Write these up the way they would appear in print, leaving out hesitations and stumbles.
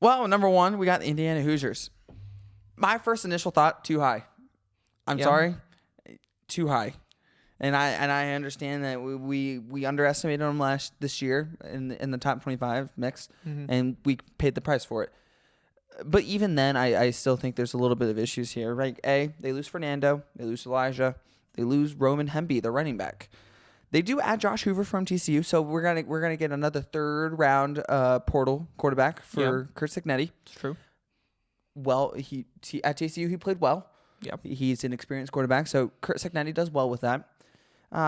Well, number one, we got the Indiana Hoosiers. My first initial thought, too high. I'm sorry, too high. And I understand that we underestimated them this year in the top 25 mix, and we paid the price for it. But even then, I still think there's a little bit of issues here. Right? They lose Fernando, they lose Elijah, they lose Roman Hemby, the running back. They do add Josh Hoover from TCU, so we're gonna get another third round portal quarterback for Curt Cignetti. It's true. Well, he at TCU he played well. Yeah, he's an experienced quarterback, so Curt Cignetti does well with that.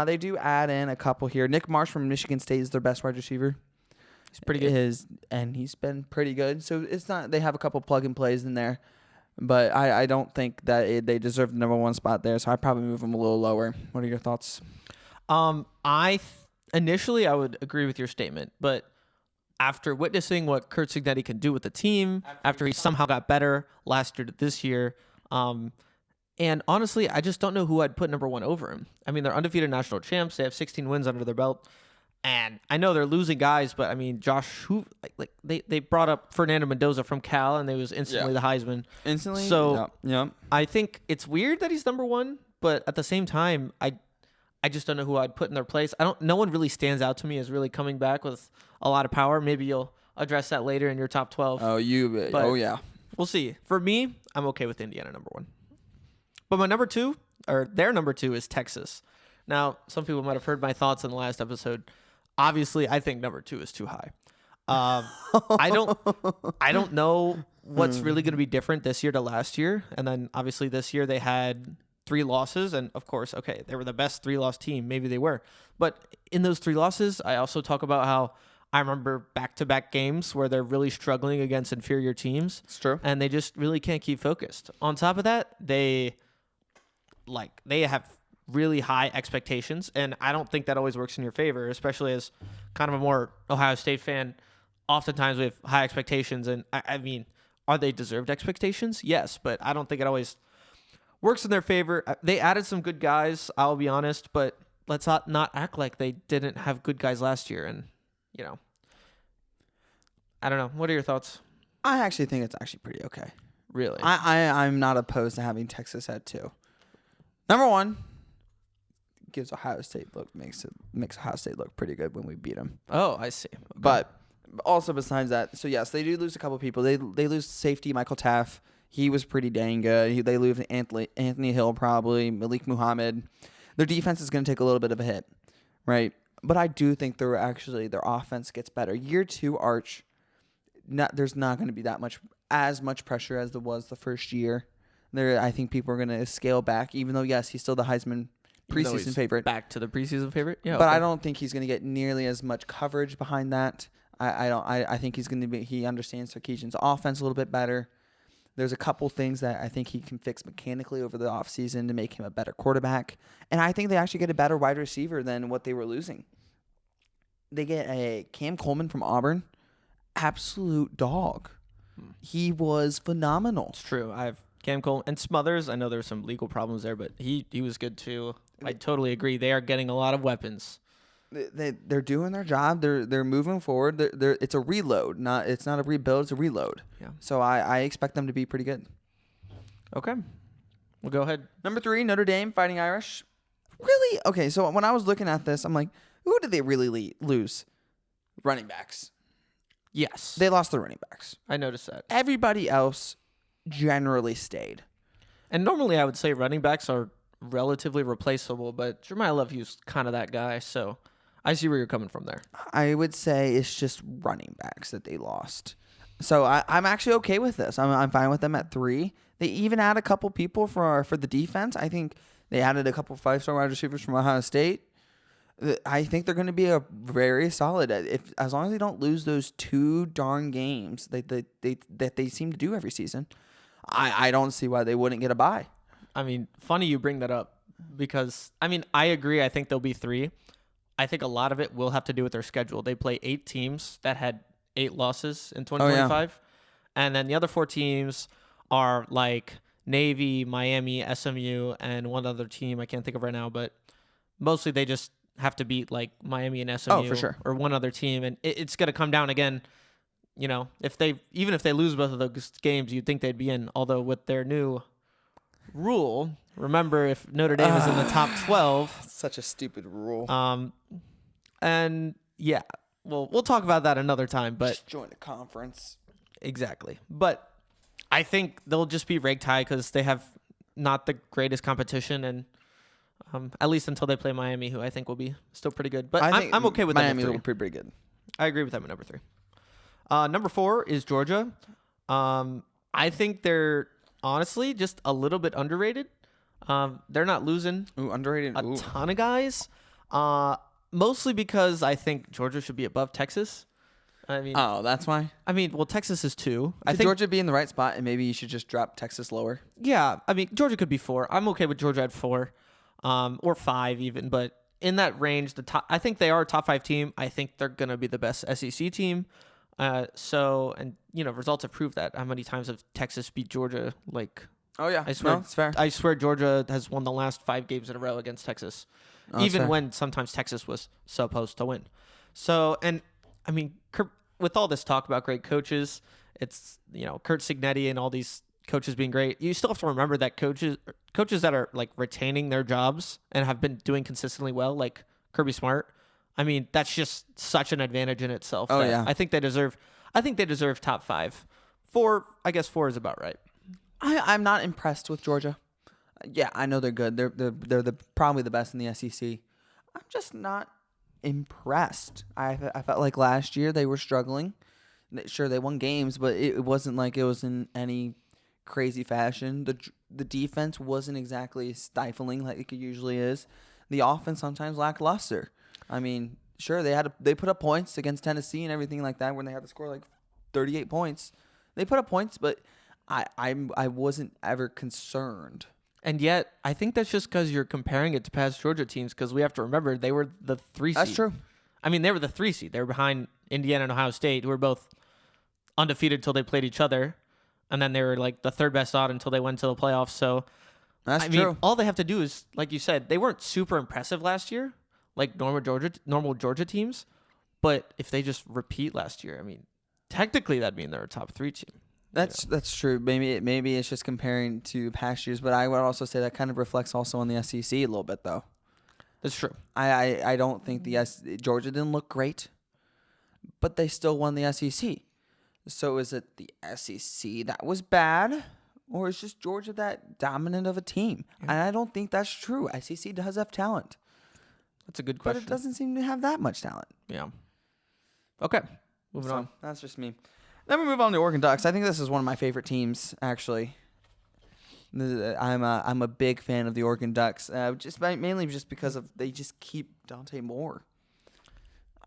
They do add in a couple here. Nick Marsh from Michigan State is their best wide receiver. He's pretty good. And he's been pretty good. So it's not they have a couple plug and plays in there, but I don't think that they deserve the number one spot there. So I'd probably move them a little lower. What are your thoughts? Initially I would agree with your statement, but after witnessing what Curt Cignetti can do with the team, after he somehow got better last year to this year, and honestly, I just don't know who I'd put number one over him. I mean, they're undefeated national champs. They have 16 wins under their belt. And I know they're losing guys, but I mean, Josh Hoover, they brought up Fernando Mendoza from Cal, and they was instantly the Heisman. Instantly? So yeah. I think it's weird that he's number one, but at the same time, I just don't know who I'd put in their place. No one really stands out to me as really coming back with a lot of power. Maybe you'll address that later in your top 12. Oh, yeah. We'll see. For me, I'm okay with Indiana number one. But my number two, or their number two, is Texas. Now, some people might have heard my thoughts in the last episode. Obviously, I think number two is too high. I don't know what's really going to be different this year to last year. And then obviously this year they had 3 losses. And of course, okay, they were the best 3-loss team. Maybe they were. But in those 3 losses, I also talk about how I remember back-to-back games where they're really struggling against inferior teams. It's true. And they just really can't keep focused. On top of that, they have really high expectations, and I don't think that always works in your favor, especially as kind of a more Ohio State fan. Oftentimes we have high expectations, and I mean, are they deserved expectations? Yes, but I don't think it always works in their favor. They added some good guys, I'll be honest, but let's not act like they didn't have good guys last year. And, you know, I don't know. What are your thoughts? I actually think it's actually pretty okay. Really? I'm not opposed to having Texas at 2. Number one, gives Ohio State makes Ohio State look pretty good when we beat them. Oh, I see. Okay. But also besides that, so yes, they do lose a couple people. They lose safety Michael Taff. He was pretty dang good. They lose Anthony Hill probably, Malik Muhammad. Their defense is going to take a little bit of a hit, right? But I do think their offense gets better. Year 2 Arch, there's not going to be as much pressure as there was the first year. I think people are going to scale back, even though, yes, he's still the Heisman preseason favorite. Back to the preseason favorite? Yeah. But okay. I don't think he's going to get nearly as much coverage behind that. I think he's going to be. He understands Sarkisian's offense a little bit better. There's a couple things that I think he can fix mechanically over the offseason to make him a better quarterback. And I think they actually get a better wide receiver than what they were losing. They get a Cam Coleman from Auburn. Absolute dog. He was phenomenal. It's true. I have Cam Coleman and Smothers. I know there's some legal problems there, but he was good too. I totally agree. They are getting a lot of weapons. They're doing their job. They're moving forward. It's a reload. It's not a rebuild. It's a reload. Yeah. So I expect them to be pretty good. Okay. Well, go ahead. Number 3, Notre Dame, Fighting Irish. Really? Okay. So when I was looking at this, I'm like, who did they really lose? Running backs. Yes. They lost their running backs. I noticed that. Everybody else generally stayed. And normally I would say running backs are relatively replaceable, but Jeremiah Love was kind of that guy, so I see where you're coming from there. I would say it's just running backs that they lost. So I'm actually okay with this. I'm fine with them at 3. They even add a couple people for the defense. I think they added a couple 5-star wide receivers from Ohio State. I think they're going to be a very solid. As long as they don't lose those 2 darn games that they seem to do every season, I don't see why they wouldn't get a bye. I mean, funny you bring that up because, I mean, I agree. I think they'll be 3. I think a lot of it will have to do with their schedule. They play 8 teams that had 8 losses in 2025. Oh, yeah. And then the other 4 teams are like Navy, Miami, SMU, and one other team I can't think of right now. But mostly they just have to beat like Miami and SMU for sure. or one other team. And it's going to come down again. if they lose both of those games, you'd think they'd be in. Although with their new rule, remember if Notre Dame is in the top 12, such a stupid rule. And yeah, we'll talk about that another time. But just join the conference. Exactly. But I think they'll just be ranked high because they have not the greatest competition, and at least until they play Miami, who I think will be still pretty good. But I'm okay with Miami. them. Will be pretty good. I agree with them at number 3. Number 4 is Georgia. I think they're honestly just a little bit underrated. They're not losing underrated a ton of guys, mostly because I think Georgia should be above Texas. I mean, that's why. I mean, well, Texas is 2. I think Georgia be in the right spot, and maybe you should just drop Texas lower. Yeah, I mean, Georgia could be 4. I'm okay with Georgia at 4, or 5 even. But in that range, I think they are a top 5 team. I think they're gonna be the best SEC team. Results have proved that. How many times have Texas beat Georgia? Oh yeah, I swear, it's fair. I swear Georgia has won the last 5 games in a row against Texas, even when sometimes Texas was supposed to win. So, and I mean, with all this talk about great coaches, it's Kurt Signetti and all these coaches being great. You still have to remember that coaches that are retaining their jobs and have been doing consistently well, like Kirby Smart. I mean, that's just such an advantage in itself. Oh yeah, I think they deserve top 5. 4, I guess 4 is about right. I'm not impressed with Georgia. Yeah, I know they're good. They're probably the best in the SEC. I'm just not impressed. I felt like last year they were struggling. Sure, they won games, but it wasn't like it was in any crazy fashion. The defense wasn't exactly stifling like it usually is. The offense sometimes lackluster. I mean, sure, they put up points against Tennessee and everything like that when they had to score 38 points. They put up points, but I wasn't ever concerned. And yet, I think that's just because you're comparing it to past Georgia teams, because we have to remember they were the 3 seed. That's true. I mean, they were the 3 seed. They were behind Indiana and Ohio State, who were both undefeated until they played each other. And then they were the third best odd until they went to the playoffs. So, that's true. Mean, all they have to do is, like you said, they weren't super impressive last year, like normal Georgia teams. But if they just repeat last year, I mean, technically that'd mean they're a top 3 team. That's true. Maybe it's just comparing to past years, but I would also say that kind of reflects also on the SEC a little bit, though. That's true. I don't think Georgia didn't look great, but they still won the SEC. So is it the SEC that was bad, or is just Georgia that dominant of a team? Yeah. And I don't think that's true. SEC does have talent. That's a good question. But it doesn't seem to have that much talent. Yeah. Okay. Moving on. That's just me. Then we move on to Oregon Ducks. I think this is one of my favorite teams, actually. I'm a big fan of the Oregon Ducks, mainly because they just keep Dante Moore.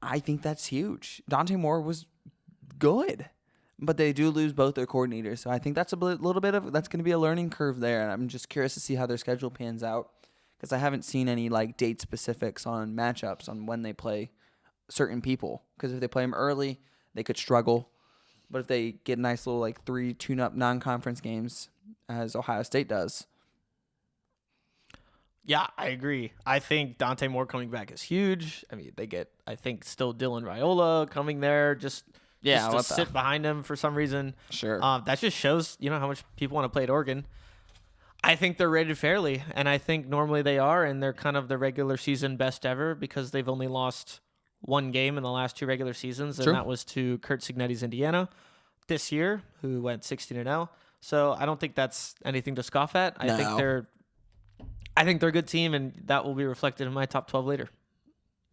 I think that's huge. Dante Moore was good, but they do lose both their coordinators, so I think that's that's going to be a learning curve there. And I'm just curious to see how their schedule pans out, because I haven't seen any date specifics on matchups on when they play certain people. Because if they play them early, they could struggle. But if they get a nice little 3 tune-up non-conference games, as Ohio State does. Yeah, I agree. I think Dante Moore coming back is huge. I mean, they get, I think, still Dylan Raiola coming there just to sit behind him for some reason. Sure. That just shows, how much people want to play at Oregon. I think they're rated fairly, and I think normally they are, and they're kind of the regular season best ever because they've only lost 1 game in the last 2 regular seasons, and that was to Kurt Signetti's Indiana this year, who went 16-0. So I don't think that's anything to scoff at. I think they're a good team, and that will be reflected in my top 12 later.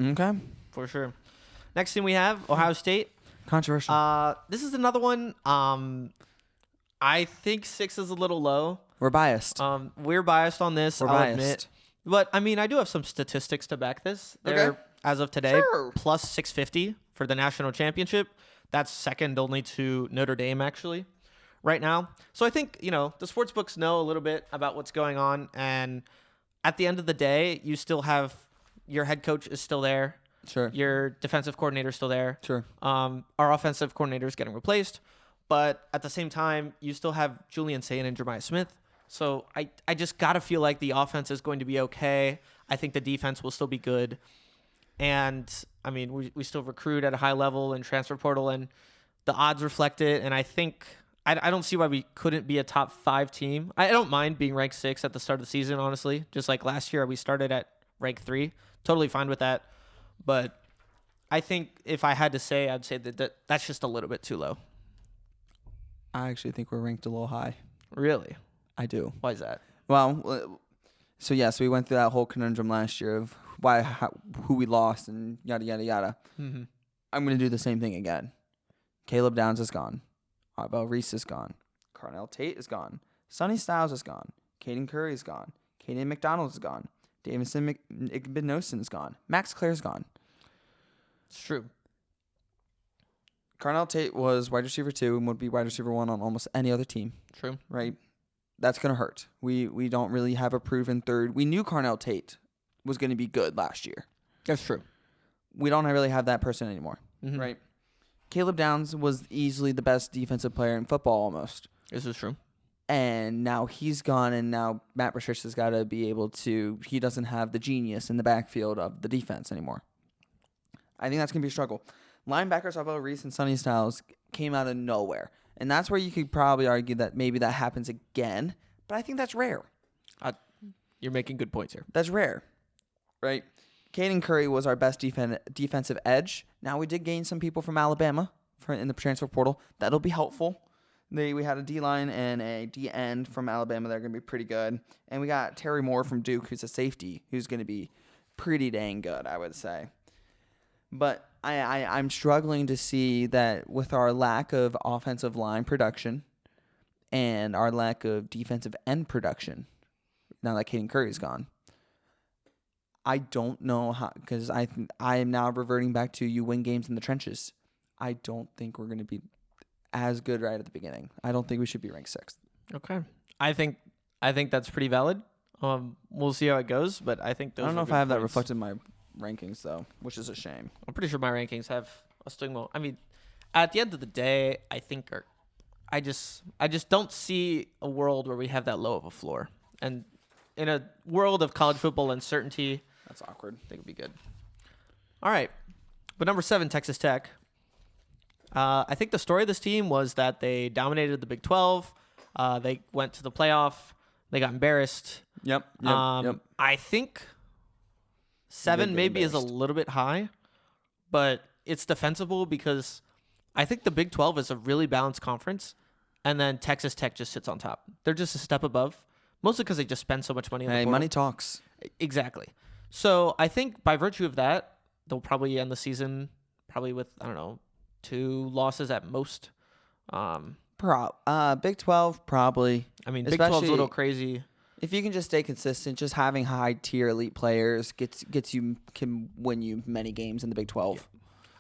Okay, for sure. Next team we have Ohio State. Controversial. This is another one. I think 6 is a little low. We're biased. We're biased on this. I'll admit. But I mean, I do have some statistics to back this. They're, as of today, plus 650 for the national championship. That's second only to Notre Dame, actually, right now. So I think, the sports books know a little bit about what's going on. And at the end of the day, you still have your head coach is still there. Sure. Your defensive coordinator is still there. Sure. Our offensive coordinator is getting replaced. But at the same time, you still have Julian Sayin and Jeremiah Smith. So I just got to feel like the offense is going to be okay. I think the defense will still be good. And, I mean, we still recruit at a high level in transfer portal. And the odds reflect it, and I think I don't see why we couldn't be a top 5 team. I don't mind being ranked 6 at the start of the season, honestly. Just like last year, we started at rank 3. Totally fine with that. But I think if I had to say, I'd say that's just a little bit too low. I actually think we're ranked a little high. Really? I do. Why is that? Well, so yes, we went through that whole conundrum last year of who we lost and yada, yada, yada. Mm-hmm. I'm going to do the same thing again. Caleb Downs is gone. Arbel Reese is gone. Carnell Tate is gone. Sonny Styles is gone. Caden Curry is gone. Caden McDonald is gone. Davison McBenosen is gone. Max Clare's gone. It's true. Carnell Tate was wide receiver 2 and would be wide receiver 1 on almost any other team. True. Right? That's going to hurt. We don't really have a proven third. We knew Carnell Tate was going to be good last year. That's true. We don't really have that person anymore. Mm-hmm. Right? Caleb Downs was easily the best defensive player in football almost. This is true. And now he's gone, and now Matt Patricia's got to be able to... He doesn't have the genius in the backfield of the defense anymore. I think that's going to be a struggle. Linebackers, Arbel Reese and Sonny Styles came out of nowhere. And that's where you could probably argue that maybe that happens again. But I think that's rare. You're making good points here. That's rare. Right? Caden Curry was our best defensive edge. Now we did gain some people from Alabama in the transfer portal. That'll be helpful. We had a D-line and a D-end from Alabama that are going to be pretty good. And we got Terry Moore from Duke, who's a safety, who's going to be pretty dang good, I would say. But I'm struggling to see that with our lack of offensive line production and our lack of defensive end production, now that Caden Curry's gone, I don't know how, because I am now reverting back to you win games in the trenches. I don't think we're going to be as good right at the beginning. I don't think we should be ranked 6th. Okay. I think that's pretty valid. We'll see how it goes, but I think those I don't know are if good I have that points. reflected in my rankings, though, which is a shame. I'm pretty sure my rankings have us doing well. I mean, at the end of the day, I just don't see a world where we have that low of a floor. And in a world of college football uncertainty, that's awkward. I think it'd be good. All right. But number 7, Texas Tech. I think the story of this team was that they dominated the Big 12. They went to the playoff. They got embarrassed. Yep. I think 7 maybe is a little bit high, but it's defensible because I think the Big 12 is a really balanced conference, and then Texas Tech just sits on top. They're just a step above, mostly because they just spend so much money on the portal. Money talks. Exactly. So I think by virtue of that, they'll probably end the season probably with, 2 losses at most. Big 12, probably. I mean, Big 12's a little crazy. If you can just stay consistent, just having high-tier elite players can win you many games in the Big 12. Yeah.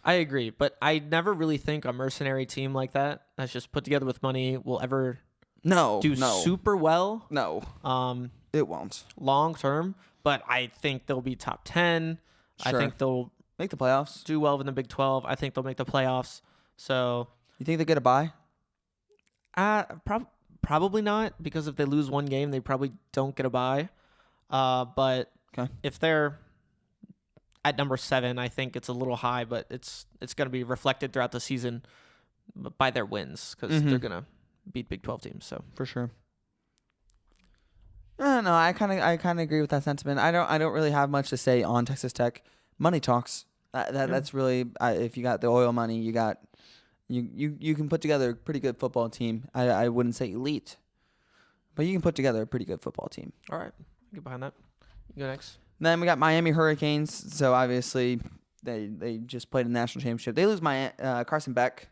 I agree, but I never really think a mercenary team like that's just put together with money will ever do super well. No, it won't. Long term, but I think they'll be top 10. Sure. I think they'll make the playoffs. Do well in the Big 12. I think they'll make the playoffs. So you think they get a bye? Probably not, because if they lose one game, they probably don't get a bye. But if they're at number 7, I think it's a little high, but it's going to be reflected throughout the season by their wins because they're going to beat Big 12 teams. So for sure. No, I kind of agree with that sentiment. I don't really have much to say on Texas Tech. Money talks. That's really if you got the oil money, you got. You can put together a pretty good football team. I wouldn't say elite, but you can put together a pretty good football team. All right. Get behind that. You go next. Then we got Miami Hurricanes. So obviously they just played a national championship. They lose Carson Beck.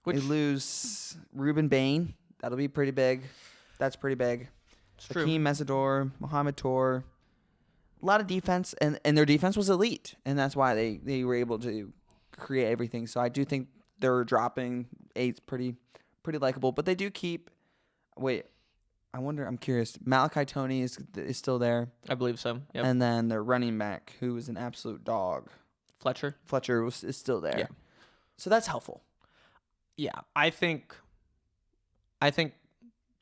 They lose Ruben Bain. That'll be pretty big. That's pretty big. It's true. Hakeem Mesidor, Mohamed Tor. A lot of defense, and their defense was elite, and that's why they were able to create everything. So I do think they're dropping 8's pretty likable, but they do keep. Wait, I'm curious. Malachi Toney is still there. I believe so. Yep. And then their running back, who is an absolute dog, Fletcher is still there. Yeah. So that's helpful. Yeah, I think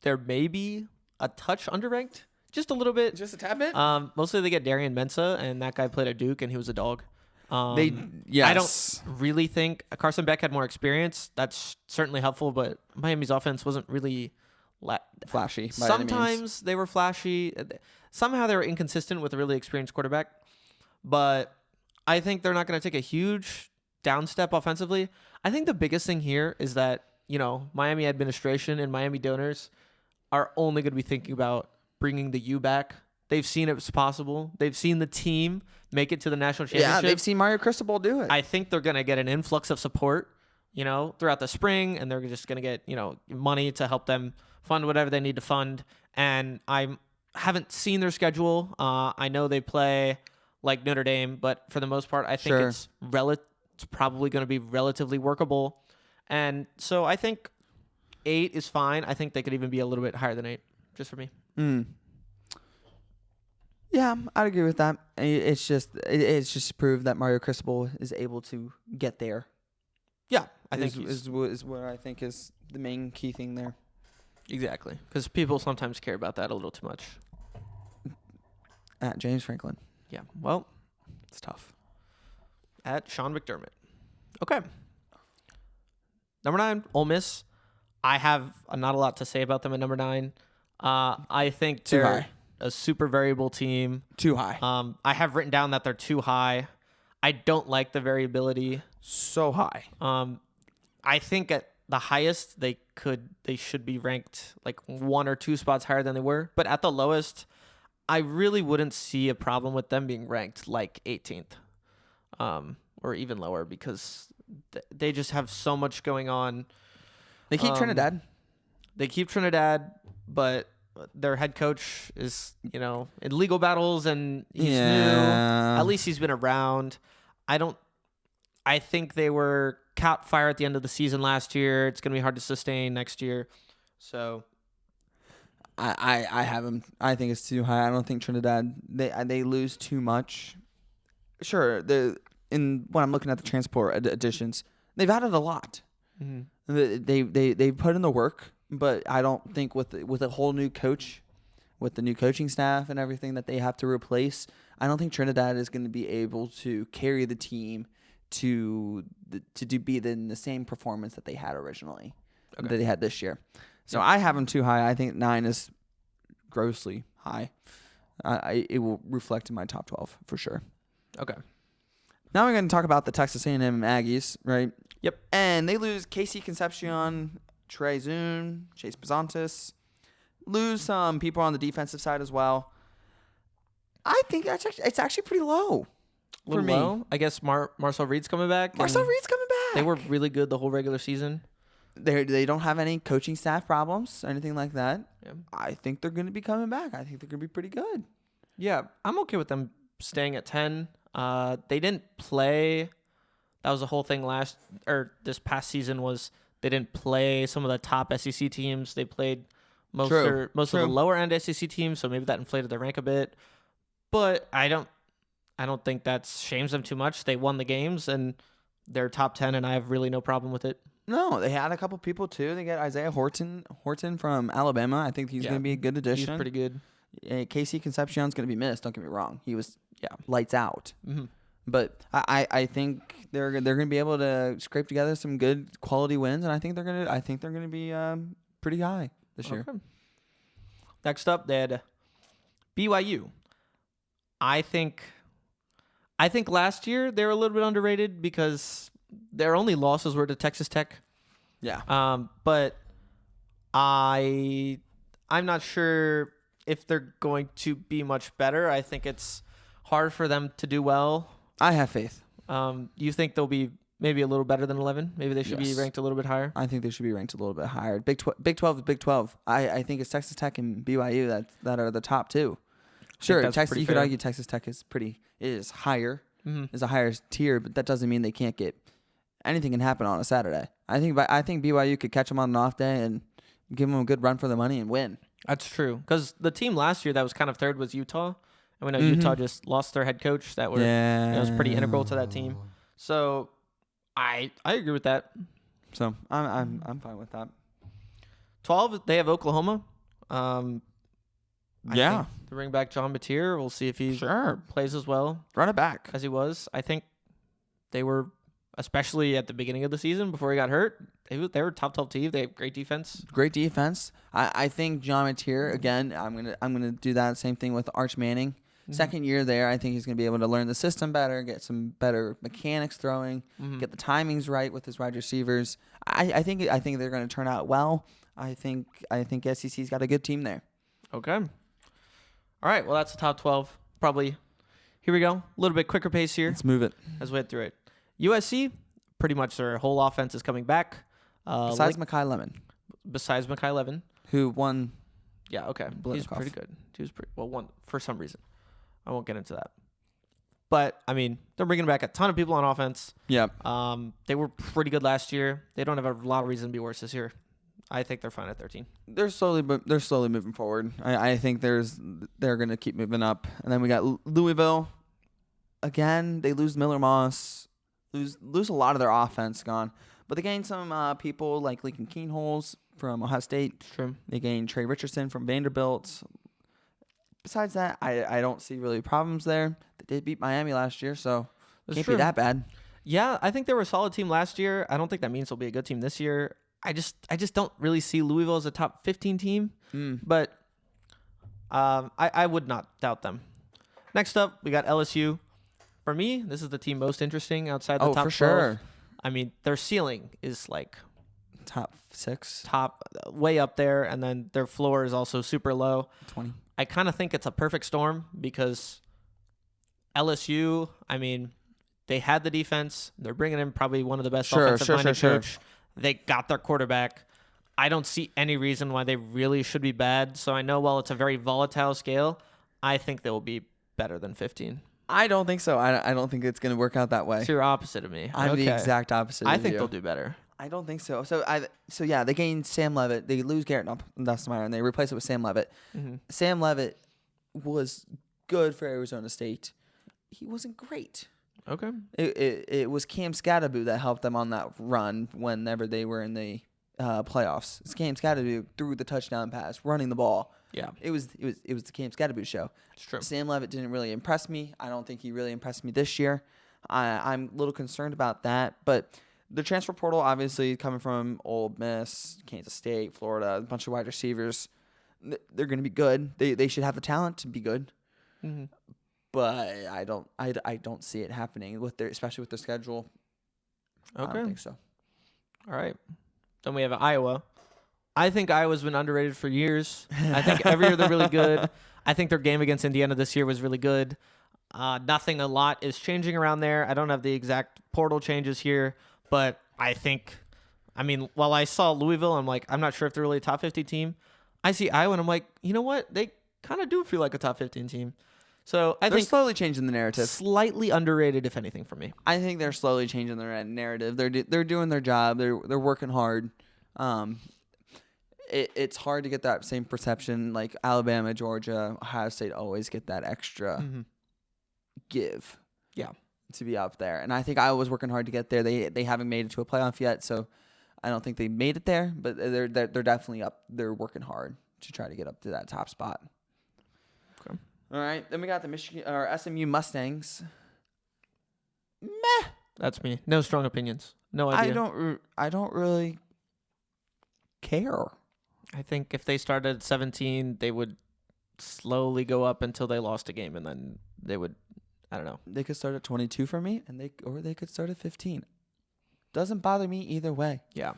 they're maybe a touch underranked, just a little bit, just a tad bit. Mostly they get Darian Mensah, and that guy played at Duke, and he was a dog. Yes. I don't really think Carson Beck had more experience. That's certainly helpful, but Miami's offense wasn't really flashy. Sometimes they were flashy. Somehow they were inconsistent with a really experienced quarterback. But I think they're not going to take a huge downstep offensively. I think the biggest thing here is that, Miami administration and Miami donors are only going to be thinking about bringing the U back. They've seen it's possible. They've seen the team make it to the national championship. Yeah, they've seen Mario Cristobal do it. I think they're going to get an influx of support, throughout the spring, and they're just going to get, money to help them fund whatever they need to fund. And I haven't seen their schedule. I know they play like Notre Dame, but for the most part, I think it's probably going to be relatively workable. And so I think 8 is fine. I think they could even be a little bit higher than 8, just for me. Yeah, I'd agree with that. It's just proved that Mario Cristobal is able to get there. Yeah, I think is what I think is the main key thing there. Exactly, because people sometimes care about that a little too much. At James Franklin. Yeah, well, it's tough. At Sean McDermott. Okay. Number 9, Ole Miss. I have not a lot to say about them at number 9. I think too they're high. A super variable team. Too high. I have written down that they're too high. I don't like the variability. So high. I think at the highest they should be ranked like 1 or 2 spots higher than they were. But at the lowest, I really wouldn't see a problem with them being ranked like 18th, or even lower, because they just have so much going on. They keep Trinidad. They keep Trinidad, but their head coach is, in legal battles, and he's new. At least he's been around. I think they were caught fire at the end of the season last year. It's going to be hard to sustain next year. So I have them. I think it's too high. I don't think Trinidad, they lose too much. Sure, when I'm looking at the transport additions, they've added a lot. Mm-hmm. They put in the work, but I don't think with a whole new coach, with the new coaching staff and everything that they have to replace, I don't think Trinidad is going to be able to carry the team to be in the same performance that they had originally, that they had this year. So I have them too high. I think 9 is grossly high. It will reflect in my top 12 for sure. Okay. Now we're going to talk about the Texas A&M Aggies, right? Yep. And they lose Casey Concepcion, Trey Zune, Chase Pizantis. Lose some people on the defensive side as well. I think it's actually pretty low for me. Low? I guess Marcel Reed's coming back. Marcel Reed's coming back. They were really good the whole regular season. They don't have any coaching staff problems or anything like that. Yeah. I think they're going to be coming back. I think they're going to be pretty good. Yeah, I'm okay with them staying at 10. They didn't play. That was the whole thing this past season was they didn't play some of the top SEC teams. They played most of the lower end SEC teams, so maybe that inflated their rank a bit. But I don't think that shames them too much. They won the games and they're top 10, and I have really no problem with it. No, they had a couple people too. They got Isaiah Horton from Alabama. I think he's going to be a good addition. He's pretty good. Casey Concepcion's going to be missed. Don't get me wrong. He was lights out. Mm-hmm. But I think they're going to be able to scrape together some good quality wins, and I think they're going to be pretty high this year. Next up, they had BYU. I think last year they were a little bit underrated because their only losses were to Texas Tech. Yeah. But I'm not sure if they're going to be much better. I think it's hard for them to do well. I have faith. You think they'll be maybe a little better than 11? Maybe they should be ranked a little bit higher? I think they should be ranked a little bit higher. Big 12 is Big 12. I think it's Texas Tech and BYU that are the top two. Sure, you could argue Texas Tech is higher, is a higher tier, but that doesn't mean they can't get anything can happen on a Saturday. I think BYU could catch them on an off day and give them a good run for the money and win. That's true, because the team last year that was kind of third was Utah, and we know Utah just lost their head coach. That was pretty integral to that team. So I agree with that. So I'm fine with that. 12, they have Oklahoma. I think to bring back John Mateer, we'll see if he plays as well. Run it back as he was. I think they were, especially at the beginning of the season before he got hurt, they were top 12 team. They have great defense. Great defense. I think John Mateer, again, I'm gonna do that same thing with Arch Manning. Second year there, I think he's gonna be able to learn the system better, get some better mechanics throwing, get the timings right with his wide receivers. I think they're gonna turn out well. I think SEC's got a good team there. Okay. All right. Well, that's the top 12. Probably. Here we go. A little bit quicker pace here. Let's move it. As we head through it. USC, pretty much their whole offense is coming back. Besides Mekhi Lemon. Besides Mekhi Lemon. Who won. Yeah, okay. He's pretty good. He was one for some reason. I won't get into that. But, I mean, they're bringing back a ton of people on offense. Yeah. They were pretty good last year. They don't have a lot of reason to be worse this year. I think they're fine at 13. They're slowly moving forward. I think they're going to keep moving up. And then we got Louisville. Again, they lose Miller Moss. Lose a lot of their offense gone. But they gain some people like Lincoln Keenholz from Ohio State. True. They gained Trey Richardson from Vanderbilt. Besides that, I don't see really problems there. They did beat Miami last year, so it can't be that bad. Yeah, I think they were a solid team last year. I don't think that means they'll be a good team this year. I just don't really see Louisville as a top 15 team, but I would not doubt them. Next up, we got LSU. For me, this is the team most interesting outside the top 12. Sure. I mean, their ceiling is like top 6, way up there, and then their floor is also super low. 20. I kind of think it's a perfect storm because LSU, I mean, they had the defense. They're bringing in probably one of the best offensive-minded coach. They got their quarterback. I don't see any reason why they really should be bad. So I know while it's a very volatile scale, I think they will be better than 15. I don't think so. I don't think it's going to work out that way. So you're opposite of me. I'm the exact opposite. I think they'll do better. I don't think so. So yeah, they gained Sam Levitt. They lose Garrett Nussmeier, and they replace it with Sam Levitt. Sam Levitt was good for Arizona State. He wasn't great. Okay. It was Cam Scatterby that helped them on that run whenever they were in the playoffs. It's Cam Scatterby threw the touchdown pass, running the ball. Yeah. It was the Cam Scatterby show. It's true. Sam Levitt didn't really impress me. I don't think he really impressed me this year. I'm a little concerned about that. But the transfer portal, obviously, coming from Ole Miss, Kansas State, Florida, a bunch of wide receivers, they're going to be good. They should have the talent to be good. Mm-hmm. But I don't see it happening especially with their schedule. Okay. I don't think so. All right. Then we have Iowa. I think Iowa's been underrated for years. I think every year they're really good. I think their game against Indiana this year was really good. Nothing a lot is changing around there. I don't have the exact portal changes here, but I mean, while I saw Louisville, I'm like, I'm not sure if they're really a top 50 team. I see Iowa, and I'm like, you know what? They kind of do feel like a top 15 team. So I think they're slowly changing the narrative. Slightly underrated, if anything, for me. I think they're slowly changing their narrative. They're doing their job. They're working hard. It's hard to get that same perception. Like Alabama, Georgia, Ohio State always get that extra give. Yeah, to be up there. And I think Iowa's working hard to get there. They haven't made it to a playoff yet, so I don't think they made it there. But they're definitely up. They're working hard to try to get up to that top spot. Okay. All right, then we got the Michigan or SMU Mustangs. Meh. That's me. No strong opinions. No idea. I don't really care. I think if they started at 17, they would slowly go up until they lost a game, and then they would. I don't know. They could start at 22 for me, or they could start at 15. Doesn't bother me either way. Yeah,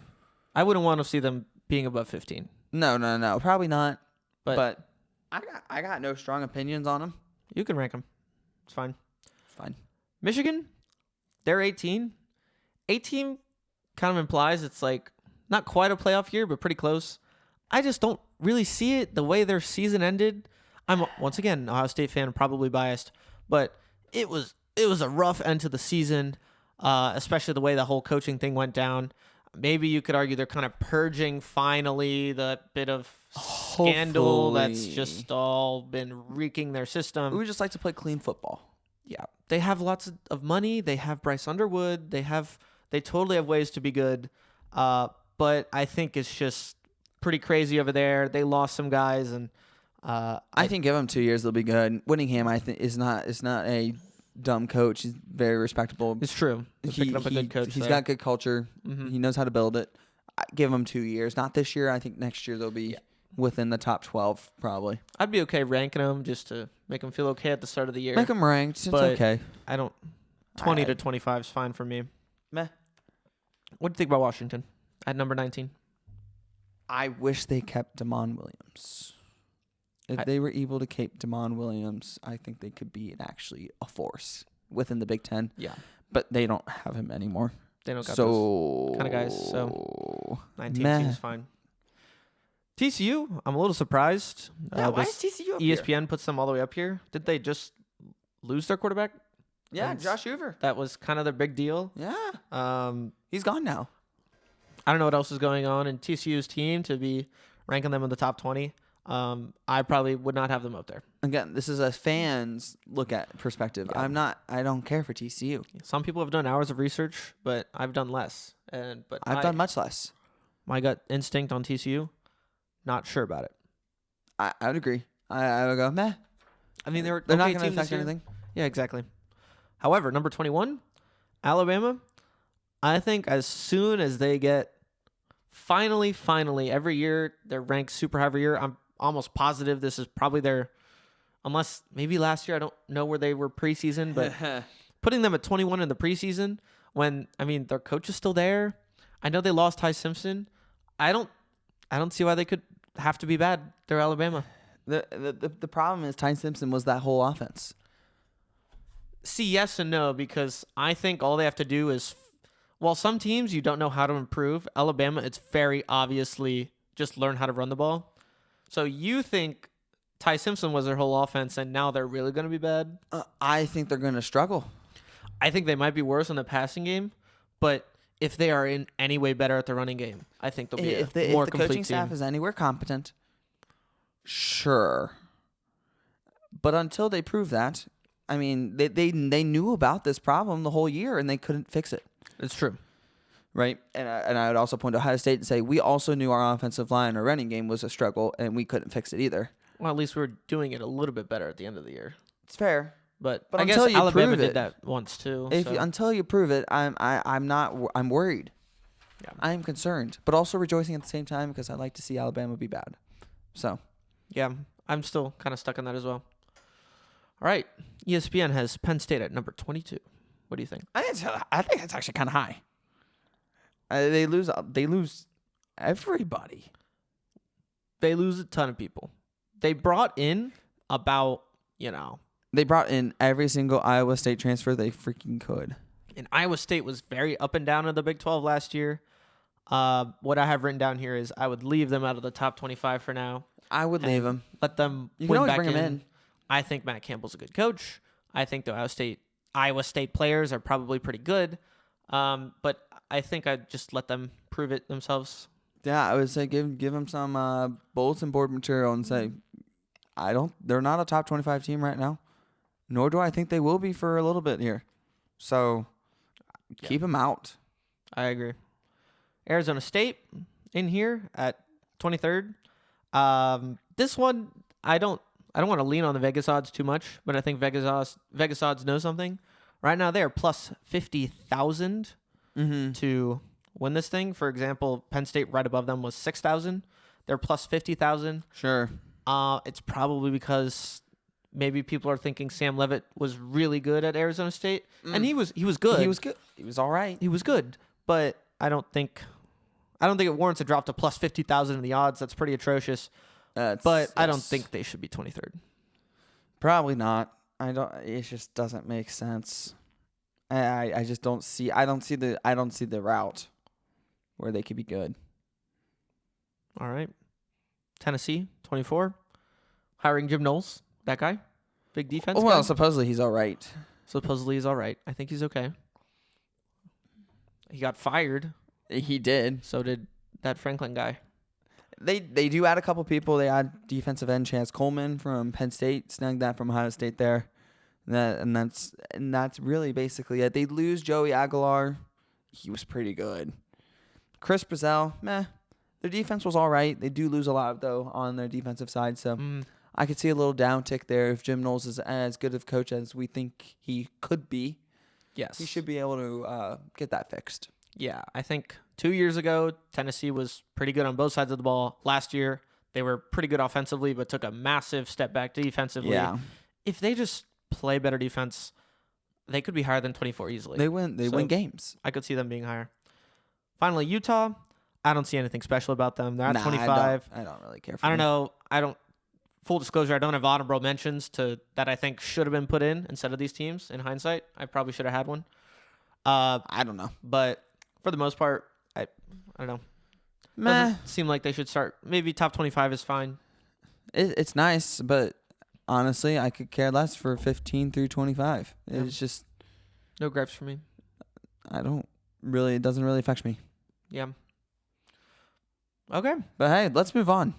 I wouldn't want to see them being above 15. No, probably not. But I got no strong opinions on them. You can rank them. It's fine. It's fine. Michigan, they're 18. 18 kind of implies it's like not quite a playoff year, but pretty close. I just don't really see it the way their season ended. I'm once again an Ohio State fan, probably biased, but it was a rough end to the season, especially the way the whole coaching thing went down. Maybe you could argue they're kind of purging finally the bit of scandal that's just all been wreaking their system. We would just like to play clean football. Yeah, they have lots of money. They have Bryce Underwood. They totally have ways to be good. But I think it's just pretty crazy over there. They lost some guys, and I think give them 2 years, they'll be good. Whittingham, I think, is not a dumb coach. He's very respectable. It's true. They're picking up a good coach. He's got good culture. Mm-hmm. He knows how to build it. I give him 2 years. Not this year. I think next year they'll be within the top 12 probably. I'd be okay ranking them just to make them feel okay at the start of the year. Make them ranked. It's But okay. I don't. 20 to 25 is fine for me. Meh. What do you think about Washington at number 19? I wish they kept Damon Williams. If they were able to keep Damon Williams, I think they could be actually a force within the Big Ten. Yeah. But they don't have him anymore. They don't got those kind of guys. So 19 seems fine. TCU, I'm a little surprised. Why is TCU up ESPN here? puts them all the way up here. Did they just lose their quarterback? Yeah, Josh Hoover. That was kind of their big deal. Yeah. He's gone now. I don't know what else is going on in TCU's team to be ranking them in the top 20. I probably would not have them up there. Again, this is a fan's look at perspective. Yeah. I don't care for TCU. Some people have done hours of research, but I've done less. But I've done much less. My gut instinct on TCU, not sure about it. I would agree. I would go, meh. I mean, they're not okay going to team this affect year. anything. Yeah, exactly. However, number 21, Alabama. I think as soon as they get finally, every year they're ranked super high every year. I'm almost positive this is probably their, unless maybe last year, I don't know where they were preseason, but putting them at 21 in the preseason when, I mean, their coach is still there. I know they lost Ty Simpson. I don't see why they could have to be bad. They're Alabama. The problem is Ty Simpson was that whole offense. See, yes and no, because I think all they have to do is, while some teams you don't know how to improve, Alabama, it's very obviously just learn how to run the ball. So you think Ty Simpson was their whole offense and now they're really going to be bad? I think they're going to struggle. I think they might be worse in the passing game, but if they are in any way better at the running game, I think they'll be If a more the complete coaching staff team. is anywhere competent, sure. But until they prove that, I mean, they knew about this problem the whole year and they couldn't fix it. It's true. Right? And I would also point to Ohio State and say, we also knew our offensive line, our running game was a struggle, and we couldn't fix it either. Well, at least we were doing it a little bit better at the end of the year. It's fair. But But I guess until you Alabama prove did it- that once too. Until you prove it, I'm worried. Yeah. I'm concerned, but also rejoicing at the same time because I'd like to see Alabama be bad. So, Yeah, I'm still kind of stuck on that as well. All right, ESPN has Penn State at number 22. What do you think? I think it's actually kind of high. They lose everybody. They lose a ton of people. They brought in about, They brought in every single Iowa State transfer they freaking could. and Iowa State was very up and down in the Big 12 last year. What I have written down here is I would leave them out of the top 25 for now. I would leave them. Let them You can win always back bring them in. I think Matt Campbell's a good coach. I think the Iowa State players are probably pretty good. But I think I'd just let them prove it themselves. Yeah, I would say give them some bulletin board material and say, they're not a top 25 team right now, nor do I think they will be for a little bit here. So keep them out. I agree. Arizona State in here at 23rd. This one, I don't want to lean on the Vegas odds too much, but I think Vegas odds know something. Right now, they are plus 50,000 to win this thing. For example, Penn State right above them was 6,000. They're plus 50,000. Sure. It's probably because maybe people are thinking Sam Leavitt was really good at Arizona State, and he was good. He was good. He was all right. He was good, but I don't think it warrants a drop to plus 50,000 in the odds. That's pretty atrocious. But I don't think they should be 23rd. Probably not. It just doesn't make sense. I just don't see. I don't see the route where they could be good. All right. Tennessee, 24. Hiring Jim Knowles, that guy. Big defense Well, guy. supposedly he's all right. Supposedly he's all right. I think he's okay. He got fired. He did. So did that Franklin guy. They do add a couple people. They add defensive end Chance Coleman from Penn State, snagged that from Ohio State there. That's really basically it. They lose Joey Aguilar. He was pretty good. Chris Brazzell, meh. Their defense was all right. They do lose a lot, though, on their defensive side. So I could see a little downtick there if Jim Knowles is as good of a coach as we think he could be. Yes. He should be able to get that fixed. Yeah, I think 2 years ago, Tennessee was pretty good on both sides of the ball. Last year, they were pretty good offensively, but took a massive step back defensively. Yeah. If they just play better defense, they could be higher than 24 easily. They win games. I could see them being higher. Finally, Utah. I don't see anything special about them. They're at 25. I don't really care for I don't them. know. Full disclosure, I don't have honorable mentions that I think should have been put in instead of these teams. In hindsight, I probably should have had one. I don't know. But for the most part, I don't know. Meh. Doesn't seem like they should start. Maybe top 25 is fine. It's nice, but honestly, I could care less for 15 through 25. Yeah. It's just No gripes for me. it doesn't really affect me. Yeah. Okay. But hey, let's move on.